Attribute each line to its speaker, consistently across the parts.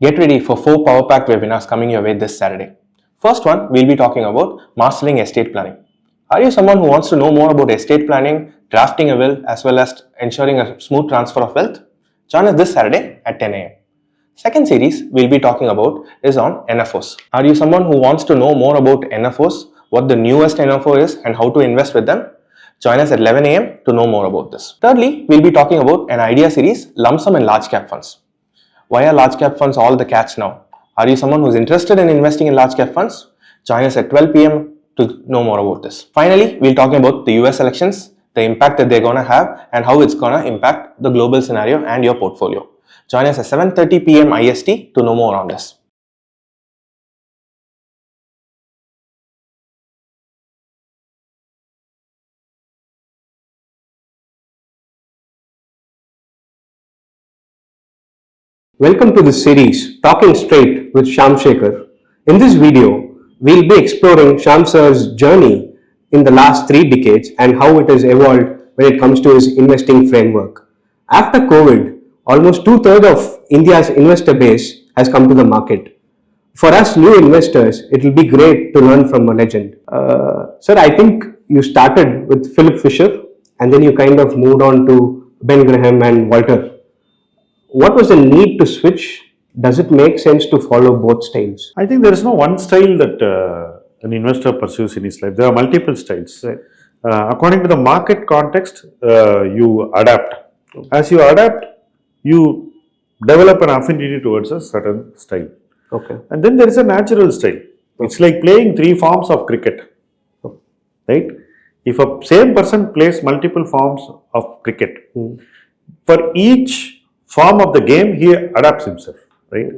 Speaker 1: Get ready for 4 power-packed webinars coming your way this Saturday. First one, we'll be talking about mastering estate planning. Are you someone who wants to know more about estate planning, drafting a will, as well as ensuring a smooth transfer of wealth? Join us this Saturday at 10 a.m. Second series we'll be talking about is on NFOs. Are you someone who wants to know more about NFOs, what the newest NFO is and how to invest with them? Join us at 11 a.m. to know more about this. Thirdly, we'll be talking about an idea series, lump sum and large cap funds. Why are large cap funds all the catch now? Are you someone who's interested in investing in large cap funds? Join us at 12 p.m. to know more about this. Finally, we'll talk about the US elections, the impact that they're going to have and how it's going to impact the global scenario and your portfolio. Join us at 7:30 p.m. IST to know more on this.
Speaker 2: Welcome to this series, Talking Straight with Shyam Sekhar. In this video, we'll be exploring Shyam sir's journey in the last 3 decades and how it has evolved when it comes to his investing framework. After COVID, almost 2/3 of India's investor base has come to the market. For us new investors, it will be great to learn from a legend. Sir, I think you started with Philip Fisher and then you kind of moved on to Ben Graham and Walter. What was the need to switch? Does it make sense to follow both styles?
Speaker 3: I think there is no one style that an investor pursues in his life. There are multiple styles.
Speaker 2: Right.
Speaker 3: According to the market context, you adapt. As you adapt, you develop an affinity towards a certain style.
Speaker 2: Okay.
Speaker 3: And then there is a natural style. It's like playing 3 forms of cricket. Right? If a same person plays multiple forms of cricket, for each form of the game, he adapts himself, right?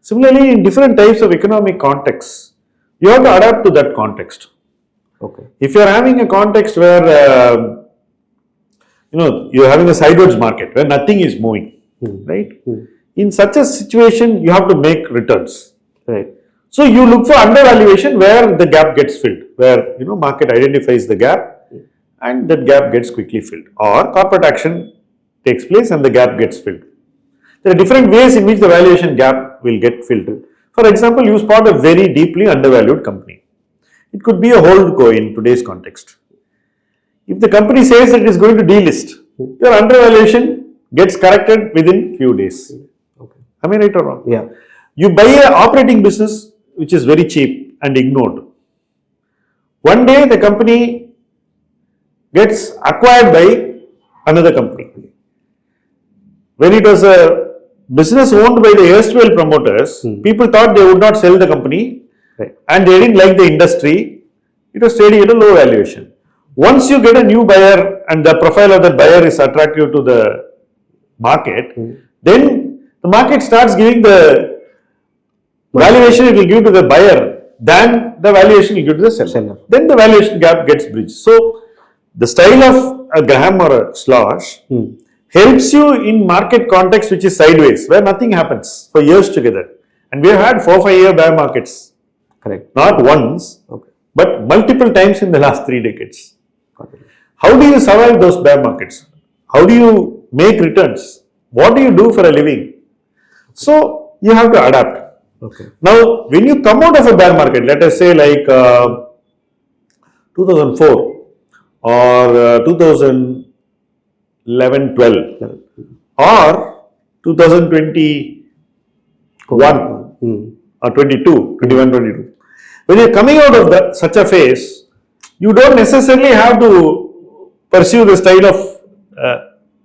Speaker 3: Similarly, in different types of economic contexts, you have to adapt to that context.
Speaker 2: Okay.
Speaker 3: If you are having a context where, you are having a sideways market where nothing is moving, right? In such a situation, you have to make returns,
Speaker 2: right?
Speaker 3: So you look for undervaluation where the gap gets filled, where market identifies the gap and that gap gets quickly filled, or corporate action takes place and the gap gets filled. There are different ways in which the valuation gap will get filled. For example, you spot a very deeply undervalued company. It could be a holdco in today's context. If the company says it is going to delist, your undervaluation gets corrected within few days.
Speaker 2: Okay.
Speaker 3: Am I right or wrong?
Speaker 2: Yeah.
Speaker 3: You buy an operating business which is very cheap and ignored. One day the company gets acquired by another company. When it was a business owned by the erstwhile promoters, people thought they would not sell the company,
Speaker 2: right,
Speaker 3: and they didn't like the industry. It was trading at a low valuation. Once you get a new buyer and the profile of that buyer is attractive to the market, then the market starts giving the valuation it will give to the buyer than the valuation it will give to the seller. Then the valuation gap gets bridged. So the style of a Graham or a Slosh helps you in market context which is sideways, where nothing happens for years together. And we have had 4-5 year bear markets.
Speaker 2: Correct.
Speaker 3: Not once,
Speaker 2: okay,
Speaker 3: but multiple times in the last 3 decades. How do you survive those bear markets? How do you make returns? What do you do for a living? So you have to adapt.
Speaker 2: Okay.
Speaker 3: Now, when you come out of a bear market, let us say like 2004 or 2011-12 or 2021 or 21-22. When you are coming out of such a phase, you don't necessarily have to pursue the style of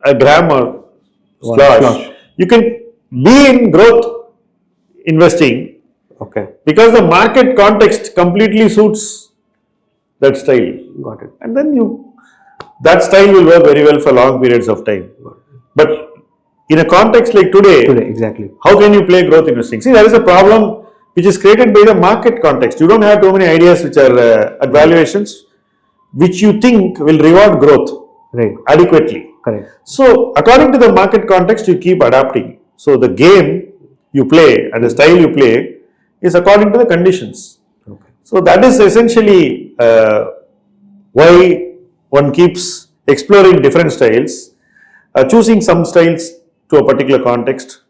Speaker 3: a Graham or Slosh. You can be in growth investing,
Speaker 2: okay,
Speaker 3: because the market context completely suits that style.
Speaker 2: Got it.
Speaker 3: And then that style will work very well for long periods of time. But in a context like today,
Speaker 2: exactly,
Speaker 3: how can you play growth investing? See, there is a problem which is created by the market context. You don't have too many ideas which are at valuations which you think will reward growth adequately.
Speaker 2: Correct.
Speaker 3: So, according to the market context, you keep adapting. So, the game you play and the style you play is according to the conditions.
Speaker 2: Okay.
Speaker 3: So, that is essentially why one keeps exploring different styles, choosing some styles to a particular context,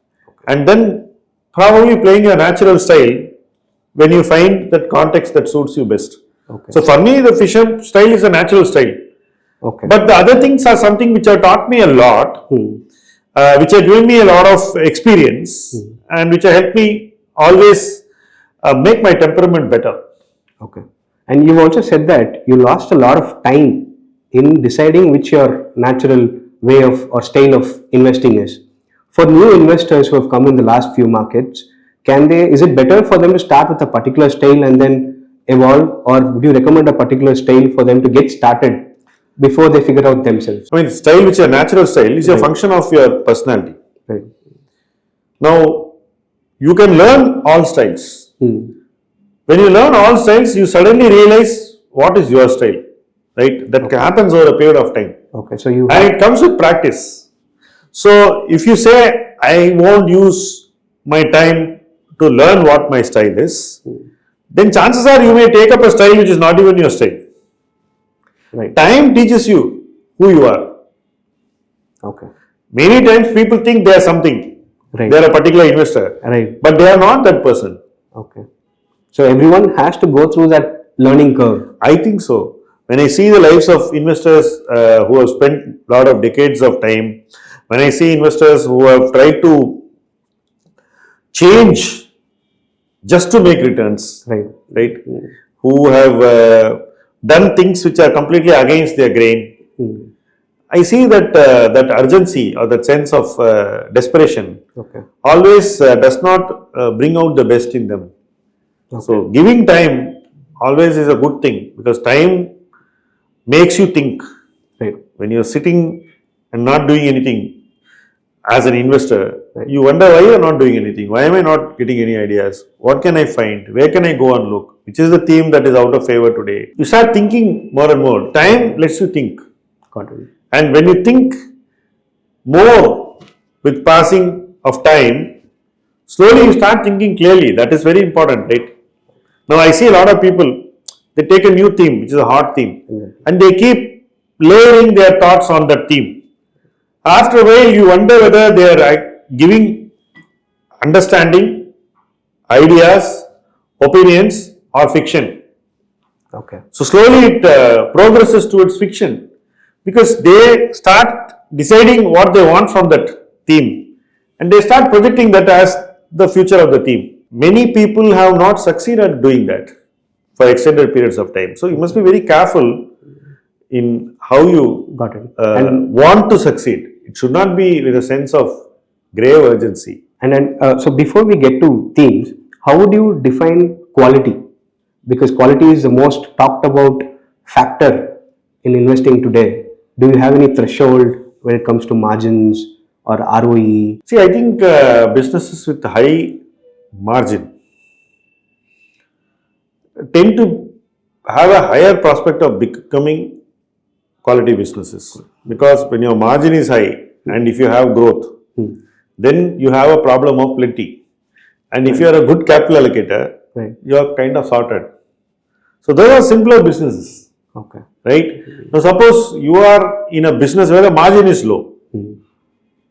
Speaker 3: and then probably playing a natural style when you find that context that suits you best.
Speaker 2: Okay.
Speaker 3: So for me, the Shyam style is a natural style.
Speaker 2: Okay.
Speaker 3: But the other things are something which have taught me a lot, which have given me a lot of experience, and which have helped me always make my temperament better.
Speaker 2: Okay. And you've also said that you lost a lot of time in deciding which your natural way of or style of investing is. For new investors who have come in the last few markets, is it better for them to start with a particular style and then evolve, or would you recommend a particular style for them to get started before they figure out themselves?
Speaker 3: I mean, style which is a natural style is a function of your personality.
Speaker 2: Right.
Speaker 3: Now, you can learn all styles. When you learn all styles, you suddenly realize what is your style, right? That happens over a period of time.
Speaker 2: Okay, so
Speaker 3: and it comes with practice. So, if you say, I won't use my time to learn what my style is, then chances are you may take up a style which is not even your style.
Speaker 2: Right.
Speaker 3: Time teaches you who you are.
Speaker 2: Okay.
Speaker 3: Many times people think they are something.
Speaker 2: Right.
Speaker 3: They are a particular investor.
Speaker 2: Right.
Speaker 3: But they are not that person.
Speaker 2: Okay. So everyone has to go through that learning curve.
Speaker 3: I think so. When I see the lives of investors who have spent a lot of decades of time, when I see investors who have tried to change just to make returns,
Speaker 2: Right.
Speaker 3: who have done things which are completely against their grain, I see that that urgency or that sense of desperation always does not bring out the best in them. So giving time always is a good thing, because time makes you think.
Speaker 2: Right.
Speaker 3: When you're sitting and not doing anything as an investor, you wonder why you're not doing anything. Why am I not getting any ideas? What can I find? Where can I go and look? Which is the theme that is out of favor today. You start thinking more and more. Time lets you think.
Speaker 2: Got it.
Speaker 3: And when you think more with passing of time, slowly you start thinking clearly. That is very important, right? Now I see a lot of people, they take a new theme, which is a hot theme, and they keep layering their thoughts on that theme. After a while, you wonder whether they are giving understanding, ideas, opinions, or fiction.
Speaker 2: Okay.
Speaker 3: So slowly it progresses towards fiction, because they start deciding what they want from that theme, and they start projecting that as the future of the theme. Many people have not succeeded at doing that for extended periods of time. So you must be very careful in how you want to succeed. It should not be with a sense of grave urgency.
Speaker 2: And then, so before we get to themes, how would you define quality? Because quality is the most talked about factor in investing today. Do you have any threshold when it comes to margins or ROE?
Speaker 3: See, I think businesses with high margin tend to have a higher prospect of becoming quality businesses, because when your margin is high and if you have growth, then you have a problem of plenty, and if you are a good capital allocator, you are kind of sorted. So those are simpler businesses.
Speaker 2: Okay.
Speaker 3: Right? Now suppose you are in a business where the margin is low,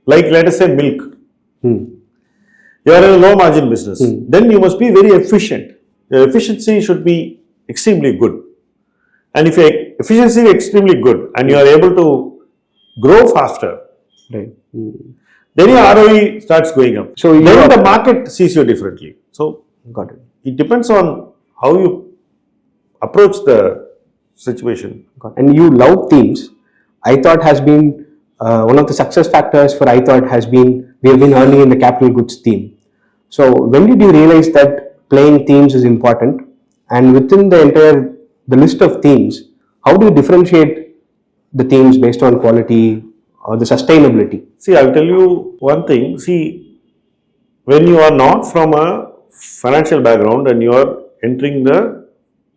Speaker 3: like let us say milk. You are in a low margin business, then you must be very efficient. Your efficiency should be extremely good. And if your efficiency is extremely good and you are able to grow faster, then your ROE starts going up. So then the market sees you differently. So
Speaker 2: got it.
Speaker 3: It depends on how you approach the situation.
Speaker 2: And you love themes. ITHOUGHT has been one of the success factors for ITHOUGHT has been we have been earning in the capital goods theme. So when did you realize that playing themes is important? And within the list of themes, how do you differentiate the themes based on quality or the sustainability?
Speaker 3: See, I'll tell you one thing. See, when you are not from a financial background and you are entering the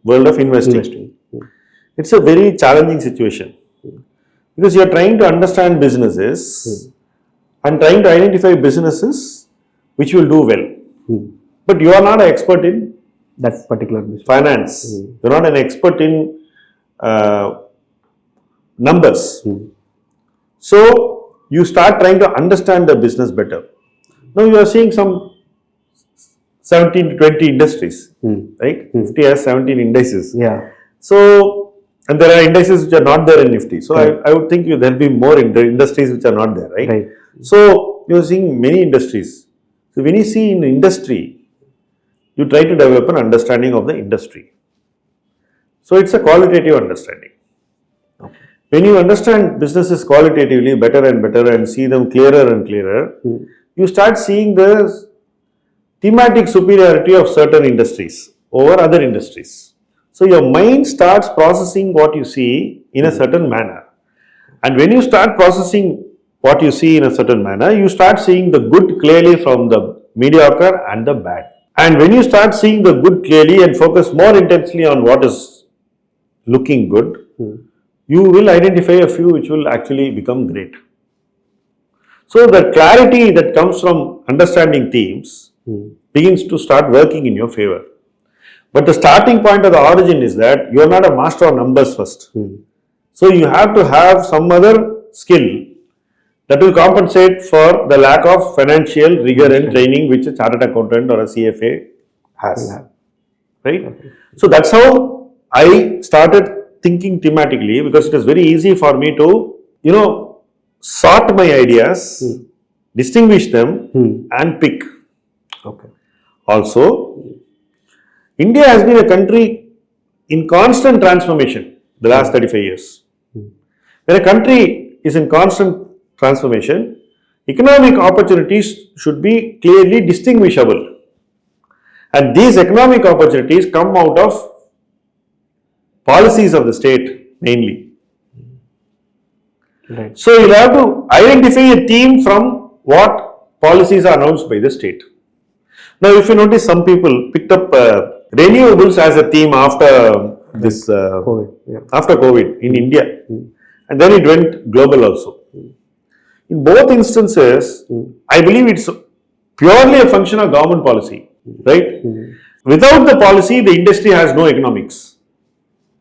Speaker 3: world of investing. It's a very challenging situation, because you are trying to understand businesses and trying to identify businesses which will do well. But you are not an expert in
Speaker 2: that particular business.
Speaker 3: Finance. You are not an expert in numbers. So you start trying to understand the business better. Now you are seeing some 17 to 20 industries, right? Nifty has 17 indices.
Speaker 2: Yeah.
Speaker 3: So, and there are indices which are not there in Nifty. So, I would think there will be more industries which are not there, right?
Speaker 2: Right.
Speaker 3: So, you are seeing many industries. So, when you see in industry, you try to develop an understanding of the industry. So, it's a qualitative understanding. When you understand businesses qualitatively better and better and see them clearer and clearer, you start seeing the thematic superiority of certain industries over other industries. So, your mind starts processing what you see in a certain manner. And when you start processing what you see in a certain manner, you start seeing the good clearly from the mediocre and the bad. And when you start seeing the good clearly and focus more intensely on what is looking good, you will identify a few which will actually become great. So, the clarity that comes from understanding themes begins to start working in your favor. But the starting point of the origin is that you are not a master of numbers first. So, you have to have some other skill that will compensate for the lack of financial rigor and training which a chartered accountant or a CFA has. Right? So, that's how I started thinking thematically, because it is very easy for me to, sort my ideas, distinguish them and pick.
Speaker 2: Okay.
Speaker 3: Also, India has been a country in constant transformation the last 35 years. When a country is in constant transformation, economic opportunities should be clearly distinguishable. And these economic opportunities come out of policies of the state mainly.
Speaker 2: Right.
Speaker 3: So, you have to identify a theme from what policies are announced by the state. Now, if you notice, some people picked up renewables as a theme after this after COVID in India, and then it went global also. In both instances, I believe it's purely a function of government policy, right? Without the policy, the industry has no economics.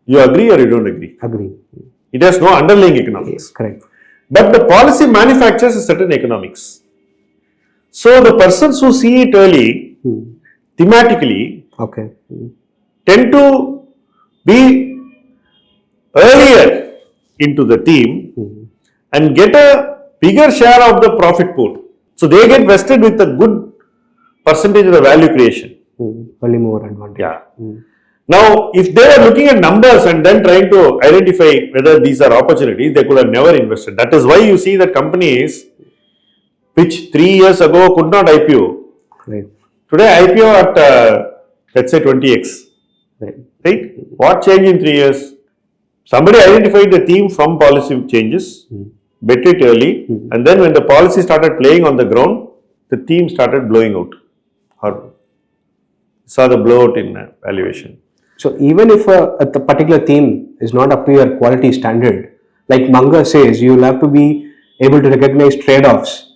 Speaker 3: You agree or you don't agree?
Speaker 2: Agree.
Speaker 3: It has no underlying economics.
Speaker 2: Yes, correct.
Speaker 3: But the policy manufactures a certain economics. So, the persons who see it early, thematically, tend to be earlier into the theme and get a bigger share of the profit pool. So, they get vested with a good percentage of the value creation.
Speaker 2: Early mover advantage.
Speaker 3: Yeah. Now, if they are looking at numbers and then trying to identify whether these are opportunities, they could have never invested. That is why you see that companies which 3 years ago could not IPO, today IPO at let's say 20x. Right? What changed in 3 years? Somebody identified the theme from policy changes, bet it early, and then when the policy started playing on the ground, the theme started blowing out. Or saw the blowout in valuation.
Speaker 2: So even if a particular theme is not up to your quality standard, like Munger says, you will have to be able to recognize trade-offs.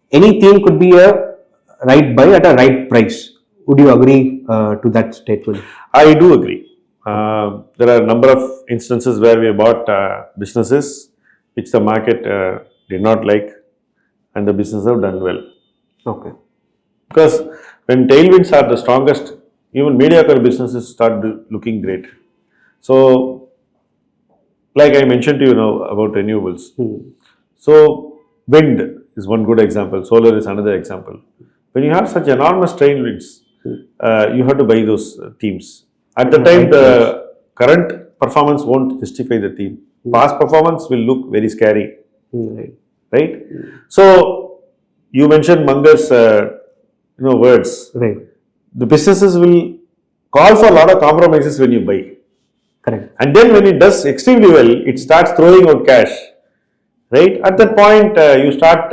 Speaker 2: Any theme could be a right buy at a right price. Would you agree to that statement?
Speaker 3: I do agree. There are a number of instances where we bought businesses which the market did not like, and the businesses have done well.
Speaker 2: Okay.
Speaker 3: Because when tailwinds are the strongest, even mediocre businesses start looking great. So, like I mentioned to you now about renewables. So, wind is one good example, solar is another example. When you have such enormous tailwinds, you have to buy those themes. At the time, the current performance won't justify the theme. Past performance will look very scary. Right? So, you mentioned Munger's words.
Speaker 2: Right.
Speaker 3: The businesses will call for a lot of compromises when you buy.
Speaker 2: Correct.
Speaker 3: And then when it does extremely well, it starts throwing out cash. Right? At that point, you start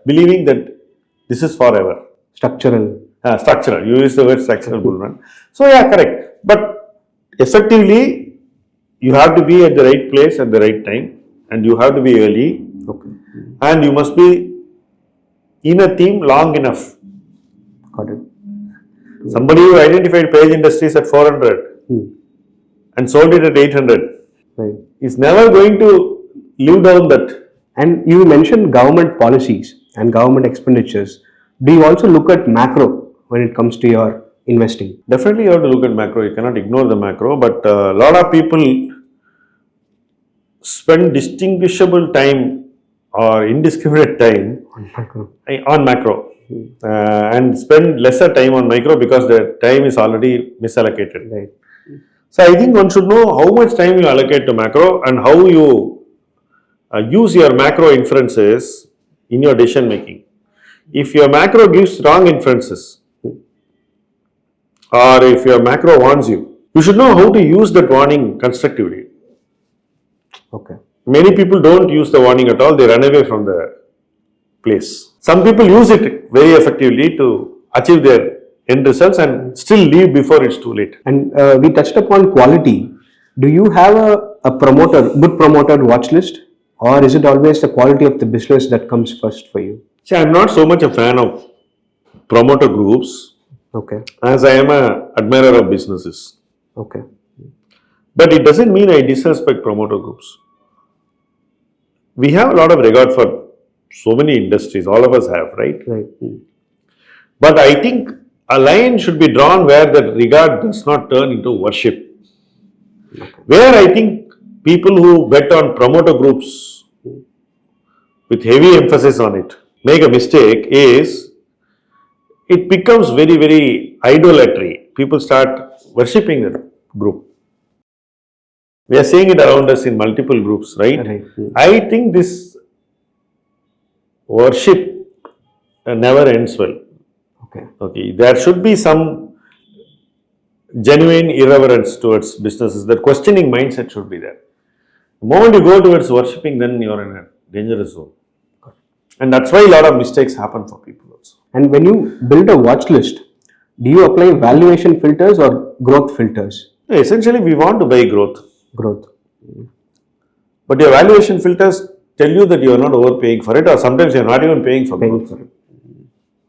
Speaker 3: believing that this is forever.
Speaker 2: Structural.
Speaker 3: Structural. You use the word structural bull run. So, yeah, correct. But effectively, you have to be at the right place at the right time, and you have to be early.
Speaker 2: Okay.
Speaker 3: And you must be in a theme long enough.
Speaker 2: Got it.
Speaker 3: Somebody who identified Page Industries at 400 and sold it at 800 is never going to live down that.
Speaker 2: And you mentioned government policies and government expenditures. Do you also look at macro? when it comes to your investing?
Speaker 3: Definitely you have to look at macro. You cannot ignore the macro, but a lot of people spend distinguishable time or indiscriminate time on macro and spend lesser time on micro because the time is already misallocated.
Speaker 2: Right.
Speaker 3: So I think one should know how much time you allocate to macro and how you use your macro inferences in your decision making. If your macro gives wrong inferences or if your macro warns you, you should know how to use that warning constructively.
Speaker 2: Okay.
Speaker 3: Many people don't use the warning at all, they run away from the place. Some people use it very effectively to achieve their end results and still leave before it's too late.
Speaker 2: And we touched upon quality. Do you have a good promoter watch list, or is it always the quality of the business that comes first for you?
Speaker 3: See, I'm not so much a fan of promoter groups
Speaker 2: Okay.
Speaker 3: as I am an admirer of businesses.
Speaker 2: Okay.
Speaker 3: But it doesn't mean I disrespect promoter groups. We have a lot of regard for so many industries, all of us have, right?
Speaker 2: Right.
Speaker 3: But I think a line should be drawn where that regard does not turn into worship. Where I think people who bet on promoter groups with heavy emphasis on it make a mistake is it becomes very, very idolatry. People start worshipping the group. We are seeing it around us in multiple groups, right?
Speaker 2: Right.
Speaker 3: I think this worship never ends well. Okay, there should be some genuine irreverence towards businesses. That questioning mindset should be there. The moment you go towards worshipping, then you are in a dangerous zone. And that's why a lot of mistakes happen for people also.
Speaker 2: And when you build a watch list, do you apply valuation filters or growth filters?
Speaker 3: Essentially, we want to buy growth.
Speaker 2: Growth.
Speaker 3: But your valuation filters tell you that you are not overpaying for it, or sometimes you are not even paying for growth.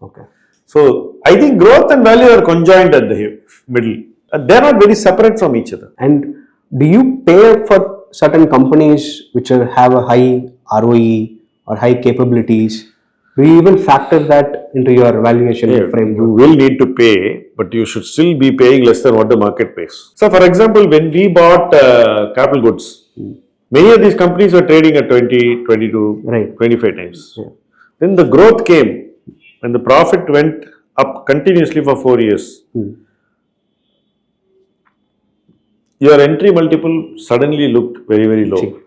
Speaker 2: Okay.
Speaker 3: So, I think growth and value are conjoined at the middle. They are not very separate from each other.
Speaker 2: And do you pay for certain companies which have a high ROE or high capabilities? Do you even factor that into your valuation framework?
Speaker 3: You will need to pay, but you should still be paying less than what the market pays. So, for example, when we bought capital goods, many of these companies were trading at 20, 22,
Speaker 2: Right.
Speaker 3: 25 times.
Speaker 2: Yeah.
Speaker 3: Then the growth came and the profit went up continuously for 4 years. Your entry multiple suddenly looked very, very low.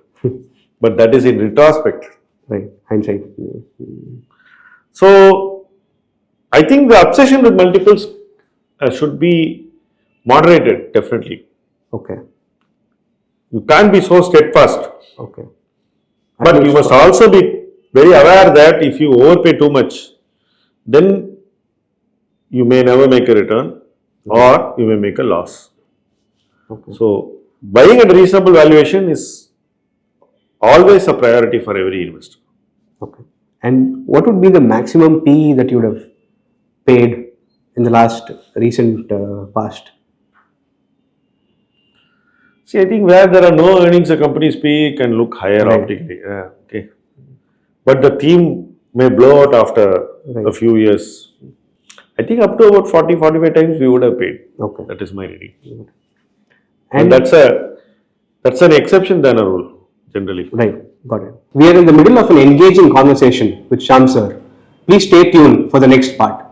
Speaker 3: But that is in retrospect.
Speaker 2: Right. Hindsight.
Speaker 3: So, I think the obsession with multiples should be moderated, definitely.
Speaker 2: Okay.
Speaker 3: You can't be so steadfast.
Speaker 2: Okay.
Speaker 3: But you must also be very aware that if you overpay too much, then you may never make a return or you may make a loss.
Speaker 2: Okay.
Speaker 3: So, buying at reasonable valuation is always a priority for every investor.
Speaker 2: Okay. And what would be the maximum PE that you would have paid in the recent past?
Speaker 3: See, I think where there are no earnings, a company's PE can look higher optically. Okay. But the theme may blow out after a few years. I think up to about 40, 45 times we would have paid.
Speaker 2: Okay.
Speaker 3: That is my reading.
Speaker 2: And
Speaker 3: that's an exception than a rule, generally.
Speaker 2: Right. Got it. We are in the middle of an engaging conversation with Shyam sir. Please stay tuned for the next part.